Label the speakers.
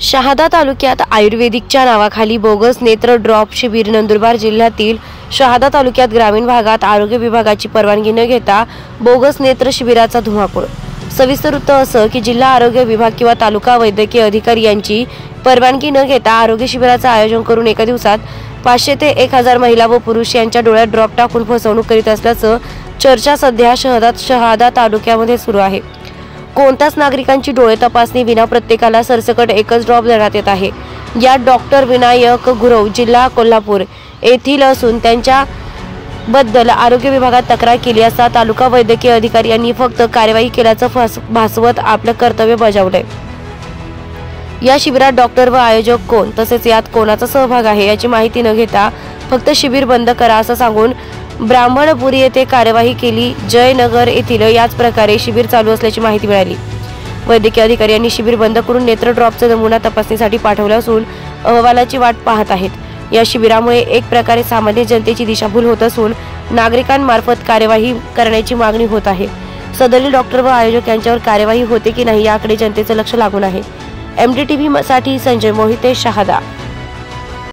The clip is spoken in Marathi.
Speaker 1: शहादा तालुक्यात आयुर्वेदिकच्या नावाखाली बोगस नेत्र ड्रॉप शिबिर। नंदुरबार जिल्ह्यातील शहादा तालुक्यात ग्रामीण भागात आरोग्य विभागाची परवानगी न घेता बोगस नेत्र शिबिराचा धुमाकूळ। सविस्तर वृत्त असं की जिल्हा आरोग्य विभाग किंवा तालुका वैद्यकीय अधिकारी यांची परवानगी न घेता आरोग्य शिबिराचं आयोजन करून एका दिवसात 500 ते 1000 महिला व पुरुष यांच्या डोळ्यात ड्रॉप टाकून फसवणूक करीत असल्याचं चर्चा सध्या शहादा तालुक्यामध्ये सुरू आहे। कोणत्याच नागरिकांची डोळे तपासणी विना प्रत्येकाला सरसकट एकच ड्रॉप देण्यात येत आहे। या डॉक्टर विनायक गुरव जिल्हा कोल्हापूर येथील असून त्यांच्या बद्दल आरोग्य विभागात तक्रार केली असता तालुका वैद्यकीय अधिकारी यांनी फक्त कार्यवाही केल्याचं भासवत आपलं कर्तव्य बजावलंय। या शिबिरात डॉक्टर व आयोजक कोण तसेच यात कोणाचा सहभाग आहे याची माहिती न घेता फक्त शिबिर बंद करा असं सांगून ब्राह्मणपुरी येथे कार्यवाही केली। जयनगर येथील याच प्रकारे शिबिर चालू असल्याची माहिती मिळाली। वैद्यकीय अधिकारी यांनी शिबिर बंद करून नेत्र ड्रॉपचा नमुना तपासणीसाठी पाठवला असून अहवालाची वाट पाहत आहेत। या शिबिरामुळे एक प्रकारे सामान्य जनतेची दिशाभूल होत असून नागरिकांमार्फत कार्यवाही करण्याची मागणी होत आहे। सदरील डॉक्टर व आयोजक यांच्यावर कार्यवाही होते की नाही याकडे जनतेचं लक्ष लागून आहे। MDTV साठी संजय मोहिते, शहादा।